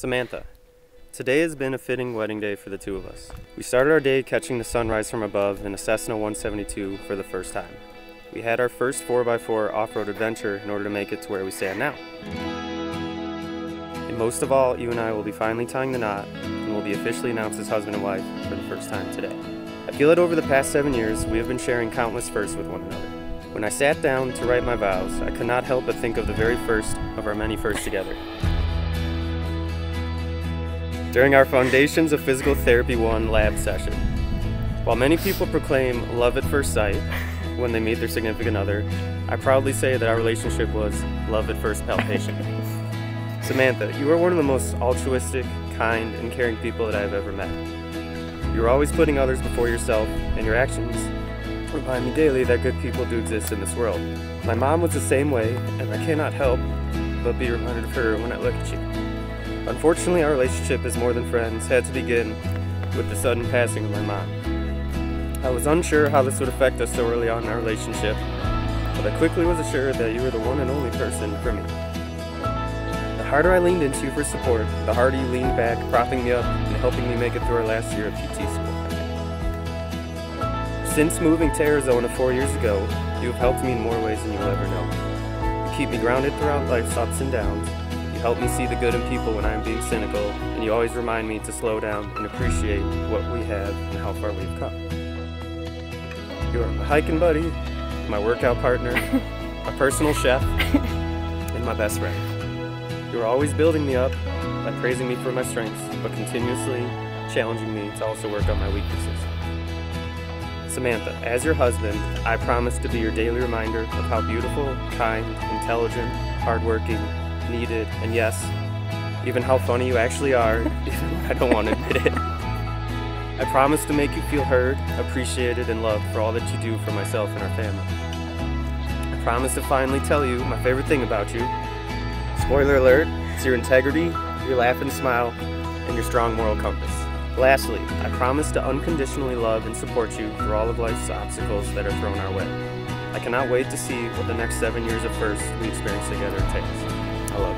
Samantha, today has been a fitting wedding day for the two of us. We started our day catching the sunrise from above in a Cessna 172 for the first time. We had our first 4x4 off-road adventure in order to make it to where we stand now. And most of all, you and I will be finally tying the knot and will be officially announced as husband and wife for the first time today. I feel that over the past 7 years, we have been sharing countless firsts with one another. When I sat down to write my vows, I could not help but think of the very first of our many firsts together. During our Foundations of Physical Therapy 1 lab session. While many people proclaim love at first sight when they meet their significant other, I proudly say that our relationship was love at first palpation. Samantha, you are one of the most altruistic, kind, and caring people that I have ever met. You are always putting others before yourself, and your actions remind me daily that good people do exist in this world. My mom was the same way, and I cannot help but be reminded of her when I look at you. Unfortunately, our relationship as more than friends had to begin with the sudden passing of my mom. I was unsure how this would affect us so early on in our relationship, but I quickly was assured that you were the one and only person for me. The harder I leaned into you for support, the harder you leaned back, propping me up and helping me make it through our last year of PT school. Since moving to Arizona 4 years ago, you have helped me in more ways than you'll ever know. You keep me grounded throughout life's ups and downs. Help me see the good in people when I am being cynical, and you always remind me to slow down and appreciate what we have and how far we've come. You are my hiking buddy, my workout partner, a personal chef, and my best friend. You are always building me up by praising me for my strengths, but continuously challenging me to also work on my weaknesses. Samantha, as your husband, I promise to be your daily reminder of how beautiful, kind, intelligent, hardworking, needed, and yes, even how funny you actually are, even when I don't want to admit it. I promise to make you feel heard, appreciated, and loved for all that you do for myself and our family. I promise to finally tell you my favorite thing about you. Spoiler alert, it's your integrity, your laugh and smile, and your strong moral compass. Lastly, I promise to unconditionally love and support you through all of life's obstacles that are thrown our way. I cannot wait to see what the next 7 years of firsts we experience together entails. I love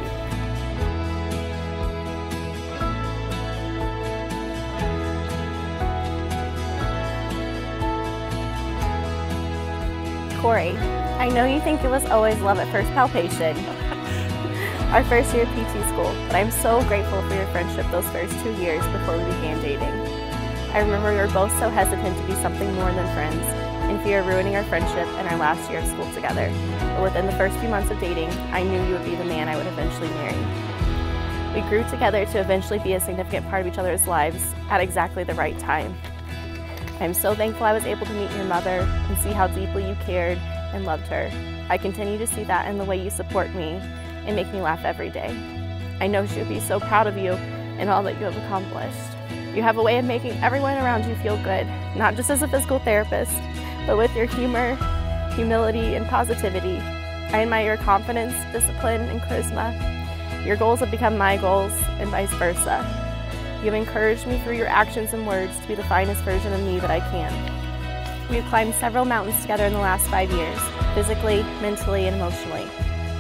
you. Cory, I know you think it was always love at first palpation, our first year of PT school, but I'm so grateful for your friendship those first 2 years before we began dating. I remember we were both so hesitant to be something more than friends, in fear of ruining our friendship and our last year of school together. But within the first few months of dating, I knew you would be the man I would eventually marry. We grew together to eventually be a significant part of each other's lives at exactly the right time. I'm so thankful I was able to meet your mother and see how deeply you cared and loved her. I continue to see that in the way you support me and make me laugh every day. I know she would be so proud of you and all that you have accomplished. You have a way of making everyone around you feel good, not just as a physical therapist, but with your humor, humility, and positivity. I admire your confidence, discipline, and charisma. Your goals have become my goals, and vice versa. You have encouraged me through your actions and words to be the finest version of me that I can. We have climbed several mountains together in the last 5 years, physically, mentally, and emotionally.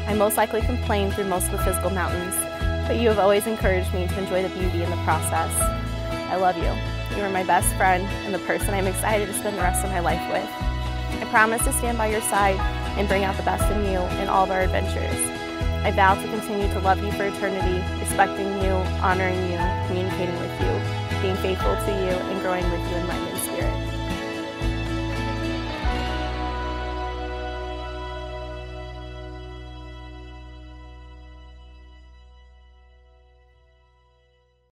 I most likely complained through most of the physical mountains, but you have always encouraged me to enjoy the beauty in the process. I love you. You are my best friend and the person I'm excited to spend the rest of my life with. I promise to stand by your side and bring out the best in you in all of our adventures. I vow to continue to love you for eternity, respecting you, honoring you, communicating with you, being faithful to you, and growing with you in mind and spirit.